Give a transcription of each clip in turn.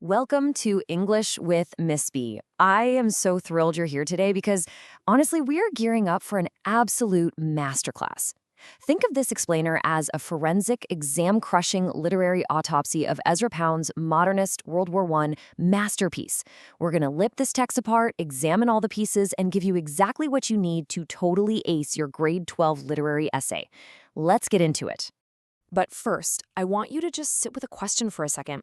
Welcome to English with Miss B. I am so thrilled you're here today because, honestly, we are gearing up for an absolute masterclass. Think of this explainer as a forensic, exam-crushing literary autopsy of Ezra Pound's modernist World War I masterpiece. We're going to lip this text apart, examine all the pieces, and give you exactly what you need to totally ace your grade 12 literary essay. Let's get into it. But first, I want you to just sit with a question for a second.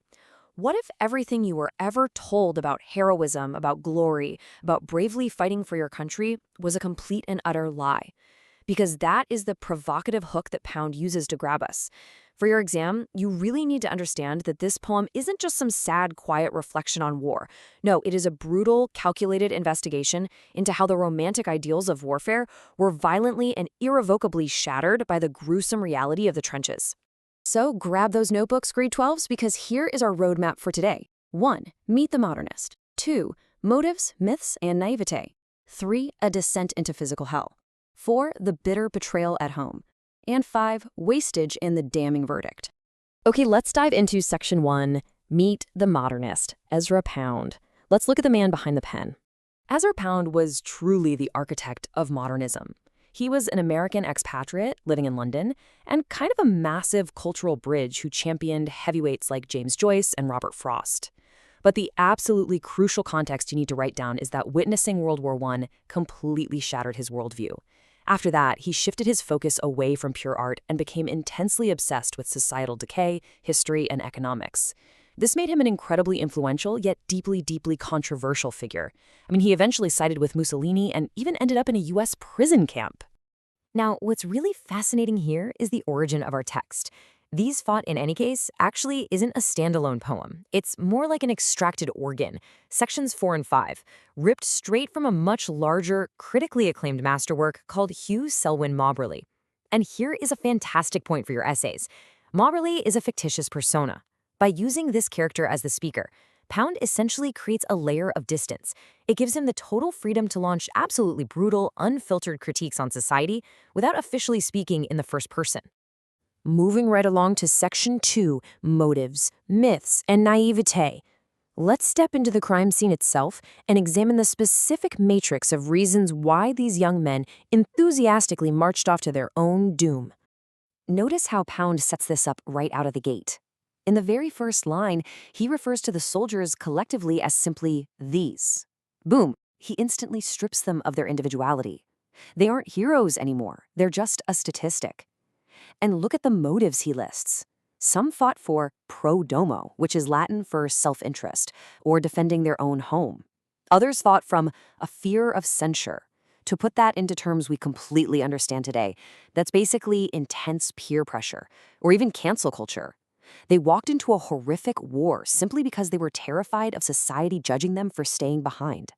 What if everything you were ever told about heroism, about glory, about bravely fighting for your country was a complete and utter lie? Because that is the provocative hook that Pound uses to grab us. For your exam, you really need to understand that this poem isn't just some sad, quiet reflection on war. No, it is a brutal, calculated investigation into how the romantic ideals of warfare were violently and irrevocably shattered by the gruesome reality of the trenches. So grab those notebooks, grade 12s, because here is our roadmap for today. 1. Meet the modernist. 2. Motives, myths, and naivete. 3. A descent into physical hell. 4. The bitter betrayal at home. And 5. Wastage in the damning verdict. Okay, let's dive into section 1. Meet the modernist, Ezra Pound. Let's look at the man behind the pen. Ezra Pound was truly the architect of modernism. He was an American expatriate living in London and kind of a massive cultural bridge who championed heavyweights like James Joyce and Robert Frost. But the absolutely crucial context you need to write down is that witnessing World War I completely shattered his worldview. After that, he shifted his focus away from pure art and became intensely obsessed with societal decay, history, and economics. This made him an incredibly influential, yet deeply, deeply controversial figure. I mean, he eventually sided with Mussolini and even ended up in a U.S. prison camp. Now, what's really fascinating here is the origin of our text. These Fought in Any Case actually isn't a standalone poem. It's more like an extracted organ, sections 4 and 5, ripped straight from a much larger, critically acclaimed masterwork called Hugh Selwyn Mauberley. And here is a fantastic point for your essays. Mauberley is a fictitious persona. By using this character as the speaker, Pound essentially creates a layer of distance. It gives him the total freedom to launch absolutely brutal, unfiltered critiques on society without officially speaking in the first person. Moving right along to section 2, motives, myths, and naivete. Let's step into the crime scene itself and examine the specific matrix of reasons why these young men enthusiastically marched off to their own doom. Notice how Pound sets this up right out of the gate. In the very first line, he refers to the soldiers collectively as simply these. Boom, he instantly strips them of their individuality. They aren't heroes anymore, they're just a statistic. And look at the motives he lists. Some fought for pro domo, which is Latin for self-interest, or defending their own home. Others fought from a fear of censure. To put that into terms we completely understand today, that's basically intense peer pressure, or even cancel culture. They walked into a horrific war simply because they were terrified of society judging them for staying behind.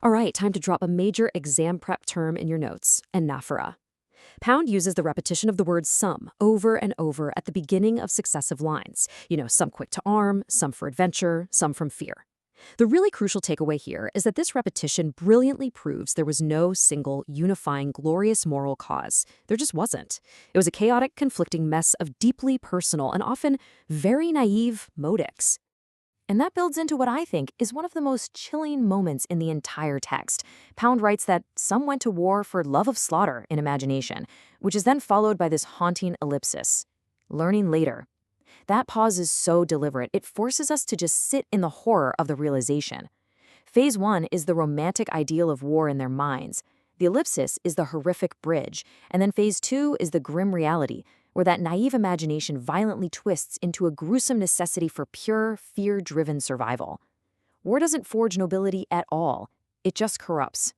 All right, time to drop a major exam prep term in your notes, anaphora. Pound uses the repetition of the word some over and over at the beginning of successive lines. Some quick to arm, some for adventure, some from fear. The really crucial takeaway here is that this repetition brilliantly proves there was no single, unifying, glorious moral cause. There just wasn't. It was a chaotic, conflicting mess of deeply personal and often very naive motives. And that builds into what I think is one of the most chilling moments in the entire text. Pound writes that some went to war for love of slaughter in imagination, which is then followed by this haunting ellipsis. Learning later. That pause is so deliberate, it forces us to just sit in the horror of the realization. Phase 1 is the romantic ideal of war in their minds. The ellipsis is the horrific bridge, and then Phase 2 is the grim reality, where that naive imagination violently twists into a gruesome necessity for pure, fear-driven survival. War doesn't forge nobility at all. It just corrupts.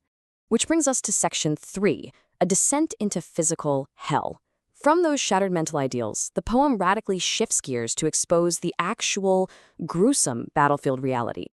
Which brings us to section 3, a descent into physical hell. From those shattered mental ideals, the poem radically shifts gears to expose the actual, gruesome battlefield reality.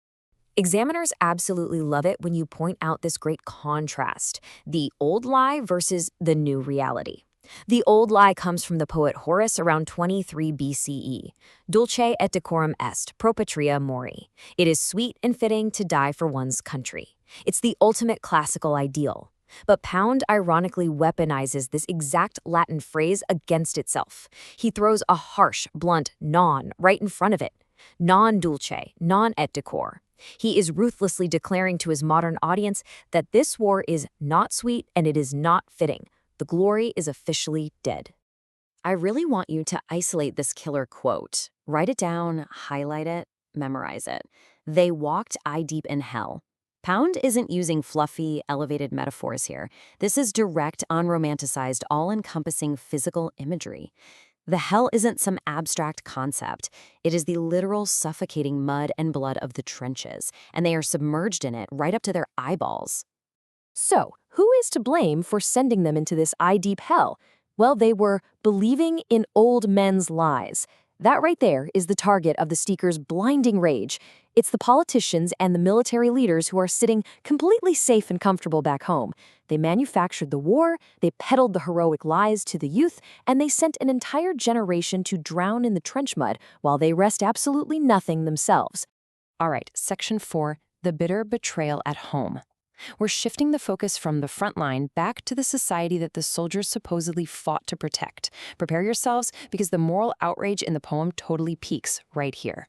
Examiners absolutely love it when you point out this great contrast, the old lie versus the new reality. The old lie comes from the poet Horace around 23 BCE. Dulce et decorum est, pro patria mori. It is sweet and fitting to die for one's country. It's the ultimate classical ideal. But Pound ironically weaponizes this exact Latin phrase against itself. He throws a harsh, blunt non right in front of it. non-dulce, non-et decor. He is ruthlessly declaring to his modern audience that this war is not sweet and it is not fitting. The glory is officially dead. I really want you to isolate this killer quote. Write it down, highlight it, memorize it. They walked eye deep in hell. Pound isn't using fluffy, elevated metaphors here. This is direct, unromanticized, all-encompassing physical imagery. The hell isn't some abstract concept. It is the literal suffocating mud and blood of the trenches, and they are submerged in it right up to their eyeballs. So, who is to blame for sending them into this eye-deep hell? Well, they were believing in old men's lies. That right there is the target of the Steekers' blinding rage. It's the politicians and the military leaders who are sitting completely safe and comfortable back home. They manufactured the war, they peddled the heroic lies to the youth, and they sent an entire generation to drown in the trench mud while they risked absolutely nothing themselves. All right, Section 4, the bitter betrayal at home. We're shifting the focus from the front line back to the society that the soldiers supposedly fought to protect. Prepare yourselves, because the moral outrage in the poem totally peaks right here.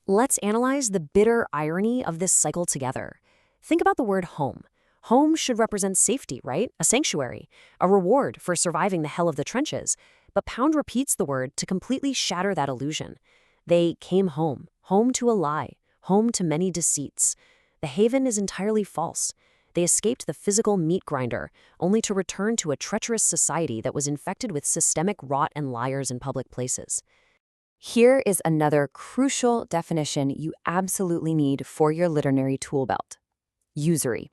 Let's analyze the bitter irony of this cycle together. Think about the word home. Home should represent safety, right? A sanctuary, a reward for surviving the hell of the trenches. But Pound repeats the word to completely shatter that illusion. They came home, home to a lie, home to many deceits. The haven is entirely false. They escaped the physical meat grinder, only to return to a treacherous society that was infected with systemic rot and liars in public places. Here is another crucial definition you absolutely need for your literary tool belt. Usury.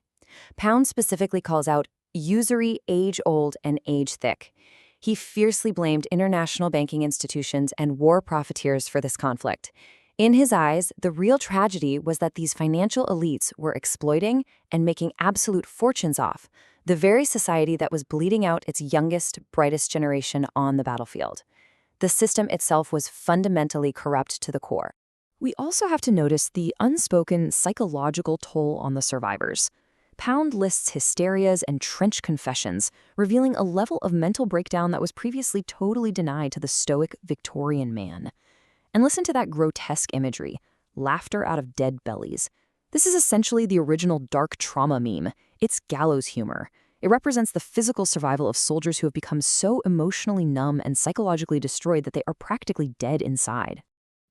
Pound specifically calls out usury age-old and age-thick. He fiercely blamed international banking institutions and war profiteers for this conflict. In his eyes, the real tragedy was that these financial elites were exploiting and making absolute fortunes off the very society that was bleeding out its youngest, brightest generation on the battlefield. The system itself was fundamentally corrupt to the core. We also have to notice the unspoken psychological toll on the survivors. Pound lists hysterias and trench confessions, revealing a level of mental breakdown that was previously totally denied to the stoic Victorian man. And listen to that grotesque imagery, laughter out of dead bellies. This is essentially the original dark trauma meme. It's gallows humor. It represents the physical survival of soldiers who have become so emotionally numb and psychologically destroyed that they are practically dead inside.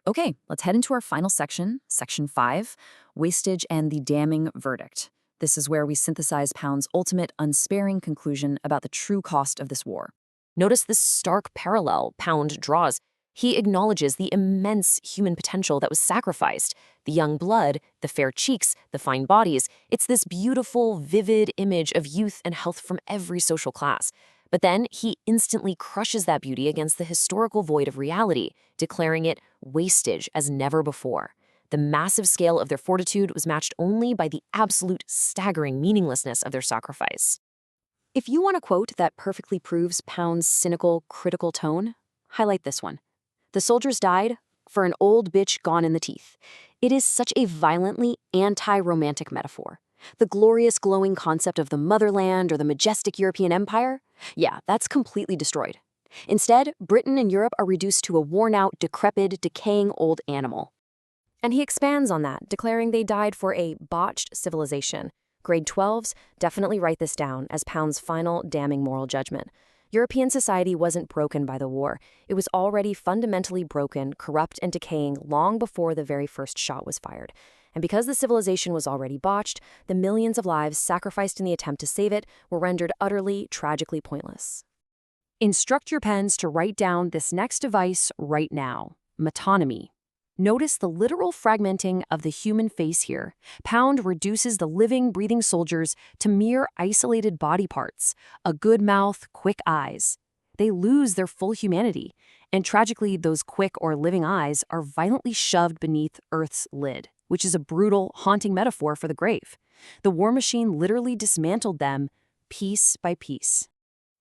Okay, let's head into our final section, Section 5, Wastage and the Damning Verdict. This is where we synthesize Pound's ultimate, unsparing conclusion about the true cost of this war. Notice this stark parallel Pound draws. He acknowledges the immense human potential that was sacrificed. The young blood, the fair cheeks, the fine bodies. It's this beautiful, vivid image of youth and health from every social class. But then he instantly crushes that beauty against the historical void of reality, declaring it wastage as never before. The massive scale of their fortitude was matched only by the absolute staggering meaninglessness of their sacrifice. If you want a quote that perfectly proves Pound's cynical, critical tone, highlight this one. The soldiers died for an old bitch gone in the teeth. It is such a violently anti-romantic metaphor. The glorious glowing concept of the motherland or the majestic European empire? Yeah, that's completely destroyed. Instead, Britain and Europe are reduced to a worn-out, decrepit, decaying old animal. And he expands on that, declaring they died for a botched civilization. Grade 12s, definitely write this down as Pound's final damning moral judgment. European society wasn't broken by the war. It was already fundamentally broken, corrupt, and decaying long before the very first shot was fired. And because the civilization was already botched, the millions of lives sacrificed in the attempt to save it were rendered utterly, tragically pointless. Instruct your pens to write down this next device right now: metonymy. Notice the literal fragmenting of the human face here. Pound reduces the living, breathing soldiers to mere isolated body parts, a good mouth, quick eyes. They lose their full humanity, and tragically, those quick or living eyes are violently shoved beneath Earth's lid, which is a brutal, haunting metaphor for the grave. The war machine literally dismantled them piece by piece.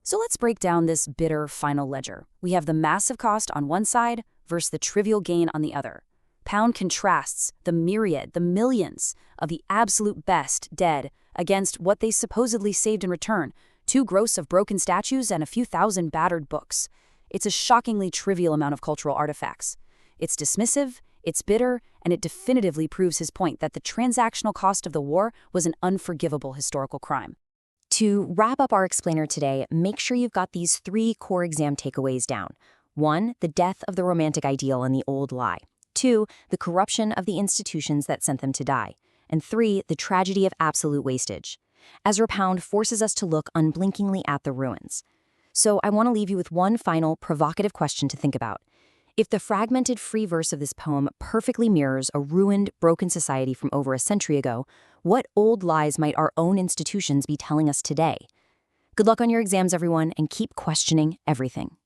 So let's break down this bitter final ledger. We have the massive cost on one side versus the trivial gain on the other. Pound contrasts the myriad, the millions of the absolute best dead against what they supposedly saved in return: 2 gross of broken statues and a few thousand battered books. It's a shockingly trivial amount of cultural artifacts. It's dismissive, It's bitter, and it definitively proves his point that the transactional cost of the war was an unforgivable historical crime. To wrap up our explainer today, make sure you've got these 3 core exam takeaways down. 1, the death of the romantic ideal and the old lie. 2, the corruption of the institutions that sent them to die. And 3, the tragedy of absolute wastage. Ezra Pound forces us to look unblinkingly at the ruins. So I want to leave you with one final provocative question to think about. If the fragmented free verse of this poem perfectly mirrors a ruined, broken society from over a century ago, what old lies might our own institutions be telling us today? Good luck on your exams, everyone, and keep questioning everything.